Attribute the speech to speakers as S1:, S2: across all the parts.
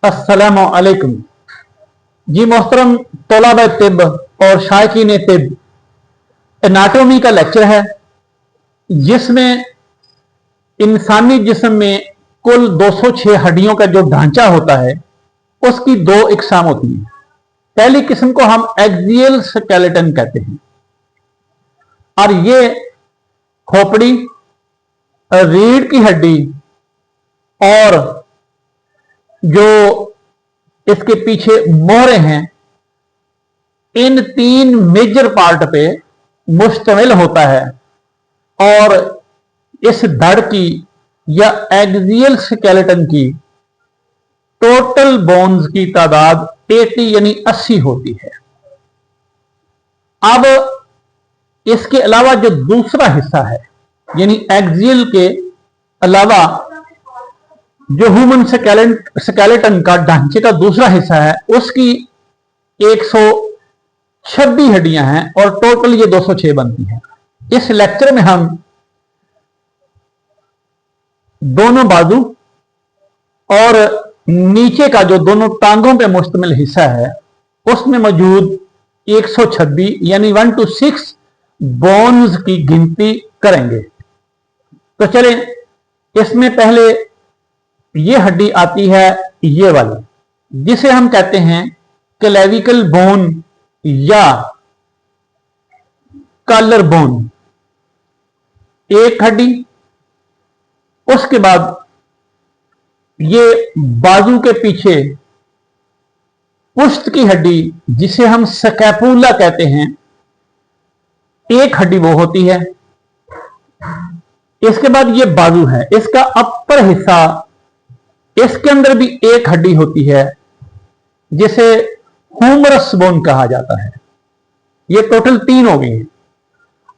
S1: अस्सलामु अलैकुम। जी मोहतरम तलबा तिब और शायकीन तिब, एनाटॉमी का लेक्चर है जिसमें इंसानी जिस्म में कुल 206 हड्डियों का जो ढांचा होता है उसकी दो इकसाम होती हैं। पहली किस्म को हम एक्सियल स्केलेटन कहते हैं और ये खोपड़ी, रीढ़ की हड्डी और जो इसके पीछे मोहरे हैं, इन तीन मेजर पार्ट पे मुश्तमिल होता है। और इस धड़ की या एक्सियल स्केलेटन की टोटल बोन्स की तादाद 80 यानी 80 होती है। अब इसके अलावा जो दूसरा हिस्सा है यानी एक्सियल के अलावा जो ह्यूमन स्केलेटन का ढांचे का दूसरा हिस्सा है उसकी 126 हड्डियां हैं और टोटल ये 206 बनती हैं। इस लेक्चर में हम दोनों बाजू और नीचे का जो दोनों टांगों पे मुश्तमिल हिस्सा है उसमें मौजूद 126 यानी 1 to 6 बोन्स की गिनती करेंगे। तो चलें, इसमें पहले ये हड्डी आती है ये वाली, जिसे हम कहते हैं क्लेविकल बोन या कॉलर बोन, एक हड्डी। उसके बाद ये बाजू के पीछे पुश्त की हड्डी जिसे हम स्कैपुला कहते हैं, एक हड्डी वो होती है। इसके बाद ये बाजू है, इसका अपर हिस्सा, इसके अंदर भी एक हड्डी होती है जिसे ह्यूमरस बोन कहा जाता है। ये टोटल 3 हो गई हैं।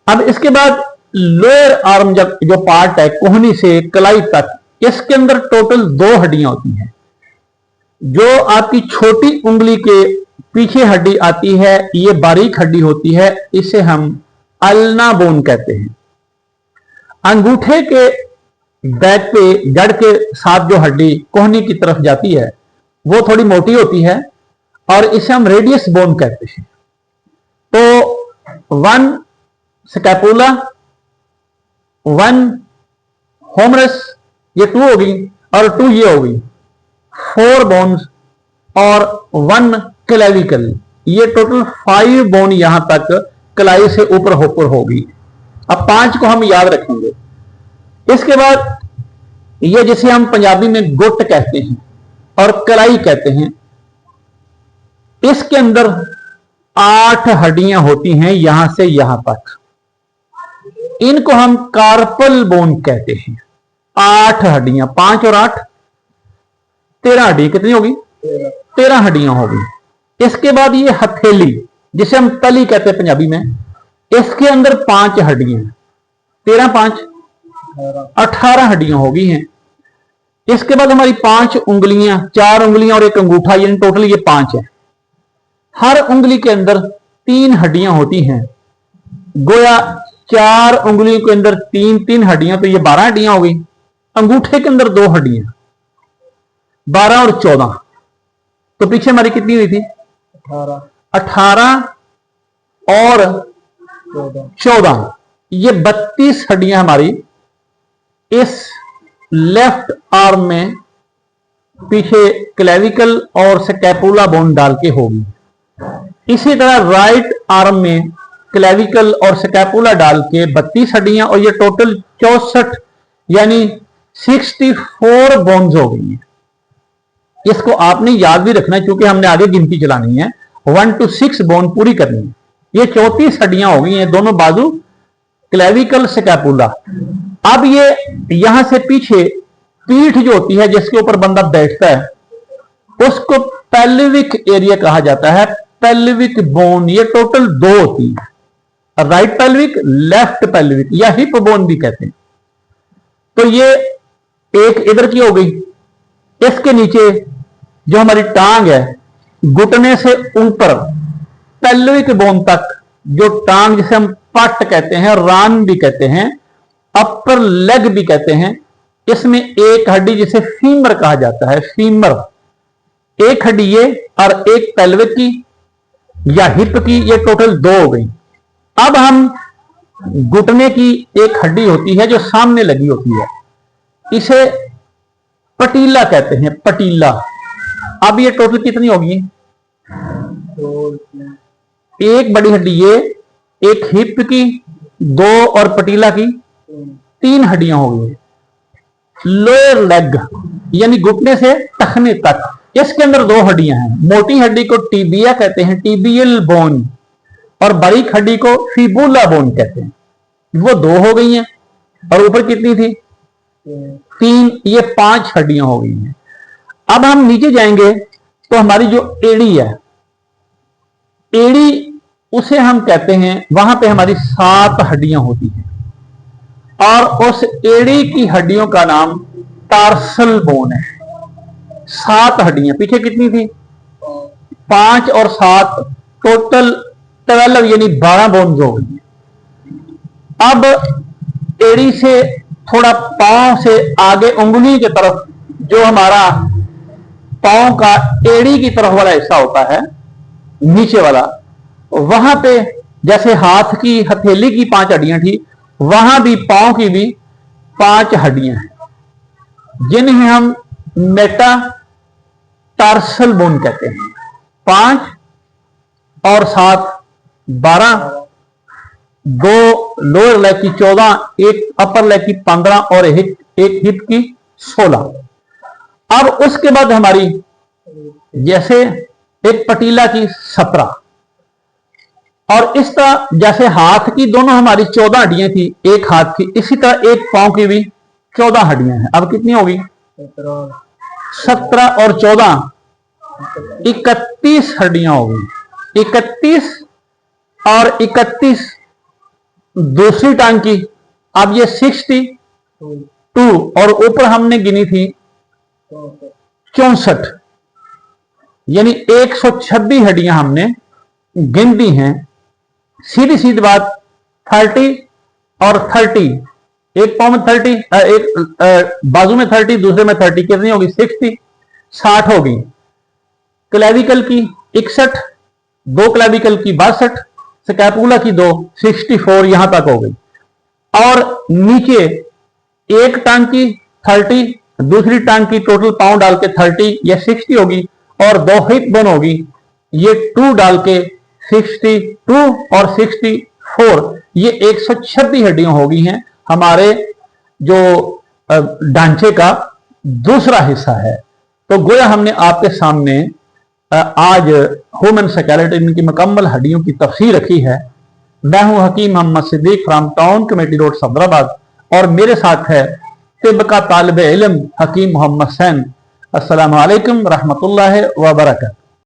S1: अब इसके बाद लोअर आर्म जो पार्ट है कोहनी से कलाई तक, इसके अंदर टोटल 2 हड्डियां होती हैं। जो आपकी छोटी उंगली के पीछे हड्डी आती है ये बारीक हड्डी होती है, इसे हम अल्ना बोन कहते हैं। अंगूठे के बैक पे जड़ के साथ जो हड्डी कोहनी की तरफ जाती है वो थोड़ी मोटी होती है और इसे हम रेडियस बोन कहते हैं। तो 1 स्कैपुला, 1 ह्यूमरस, ये 2 हो गई और 2 ये हो गई, 4 बोन्स और 1 क्लेविकल, ये टोटल 5 बोन यहां तक कलाई से ऊपर होकर होगी। अब 5 को हम याद रखेंगे। इसके बाद ये जिसे हम पंजाबी में गुट कहते हैं और कलाई कहते हैं, इसके अंदर 8 हड्डियां होती हैं यहां से यहां तक। इनको हम कार्पल बोन कहते हैं। 8 हड्डियां, 5 और 8 13 हड्डी, कितनी होगी? 13 हड्डियां होगी। इसके बाद ये हथेली जिसे हम तली कहते हैं पंजाबी में, इसके अंदर 5 हड्डियां, 13 5 18 हड्डियां हो गई हैं। इसके बाद हमारी 5 उंगलियां, 4 उंगलियां और एक अंगूठा, यानी टोटल ये 5 है। हर उंगली के अंदर 3 हड्डियां होती हैं। गोया 4 उंगलियों के अंदर 3 हड्डियां, तो ये 12 हड्डियां हो गई। अंगूठे के अंदर 2 हड्डियां, 12 और 14, तो पीछे हमारी कितनी हुई थी? 18 और 14, ये 32 हड्डियां हमारी इस लेफ्ट आर्म में पीछे क्लेविकल और स्कैपुला बोन डाल के होगी। इसी तरह राइट आर्म में क्लेविकल और स्कैपुला डाल के 32 हड्डियां और ये टोटल 64 यानी 64 बोन्स हो गई हैं। इसको आपने याद भी रखना है क्योंकि हमने आगे गिनती चलानी है, 1 to 6 बोन पूरी करनी है। ये 34 हड्डियां हो गई हैं, दोनों बाजू, क्लेविकल, स्कैपुला। अब ये यहां से पीछे पीठ जो होती है जिसके ऊपर बंदा बैठता है उसको पेल्विक एरिया कहा जाता है, पेल्विक बोन। ये टोटल 2 होती है, राइट पेल्विक, लेफ्ट पेल्विक या हिप बोन भी कहते हैं। तो ये एक इधर की हो गई। इसके नीचे जो हमारी टांग है, घुटने से ऊपर पेल्विक बोन तक जो टांग, जिसे हम पट कहते हैं, रान भी कहते हैं, अपर लेग भी कहते हैं, इसमें एक हड्डी जिसे फीमर कहा जाता है, फीमर, एक हड्डी ये और एक पेल्विक की या हिप की, ये टोटल 2 हो गई। अब हम घुटने की एक हड्डी होती है जो सामने लगी होती है, इसे पटीला कहते हैं, पटीला। अब ये टोटल कितनी होगी? एक बड़ी हड्डी ये, एक हिप की 2 और पटीला की 3 हड्डियां होगी। लोअर लेग यानी घुटने से टखने तक, इसके अंदर 2 हड्डियां हैं। मोटी हड्डी को टीबिया कहते हैं, टीबियल बोन, और बारीक हड्डी को फिबुला बोन कहते हैं। वो 2 हो गई हैं। और ऊपर कितनी थी? 3, ये 5 हड्डियां हो गई हैं। अब हम नीचे जाएंगे तो हमारी जो एड़ी है, एड़ी उसे हम कहते हैं, वहां पे हमारी 7 हड्डियां होती हैं, और उस एड़ी की हड्डियों का नाम टार्सल बोन है। 7 हड्डियां, पीछे कितनी थी? 5 और 7 टोटल 12 यानी 12 बोन्स हो गई। अब एड़ी से थोड़ा पांव से आगे उंगली की तरफ, जो हमारा पांव का एड़ी की तरफ वाला हिस्सा होता है, नीचे वाला, वहां पे जैसे हाथ की हथेली की 5 हड्डियां थी, वहां भी पांव की भी 5 हड्डियां हैं, जिन्हें हम मेटा टार्सल बोन कहते हैं। 5 और 7 12, 2 लोअर लेग की 14, एक अपर लेग की 15 और एक हिप की 16। अब उसके बाद हमारी जैसे एक पटीला की 17, और इस तरह जैसे हाथ की दोनों हमारी 14 हड्डियां थी एक हाथ की, इसी तरह एक पांव की भी 14 हड्डियां हैं। अब कितनी होगी? 17 और 14 31 हड्डियां हो गई। 31 और 31 दूसरी टांग की, अब ये 62, और ऊपर हमने गिनी थी 64, यानी 126 हड्डियां हमने गिन दी हैं। सीधी सीधी बात, 30 और 30, एक पांव में 30, एक बाजू में 30, दूसरे में 30, कितनी होगी? 60 होगी। क्लेविकल की 61, 2 क्लेविकल की 62, स्कैपुला की 2, 64 यहां तक हो गई। और नीचे एक टांग की 30, दूसरी टांग की टोटल पांव डाल के 30, यह 60 होगी, और 2 हिप बोन होगी, ये 2 डाल के 62 और 64, ये 126 हड्डियां हो गई हैं हमारे जो ढांचे का दूसरा हिस्सा है। तो गोया हमने आपके सामने आज ह्यूमन स्केलेटन की मुकम्मल हड्डियों की तफसीर रखी है। मैं हूं Hakeem Mohammad Siddique from town committee road Sadrabad, और मेरे साथ है तिब का तालिब इल्म हकीम मोहम्मद सैन। अस्सलामु अलैकुम रहमतुल्लाहि व बरकातहू।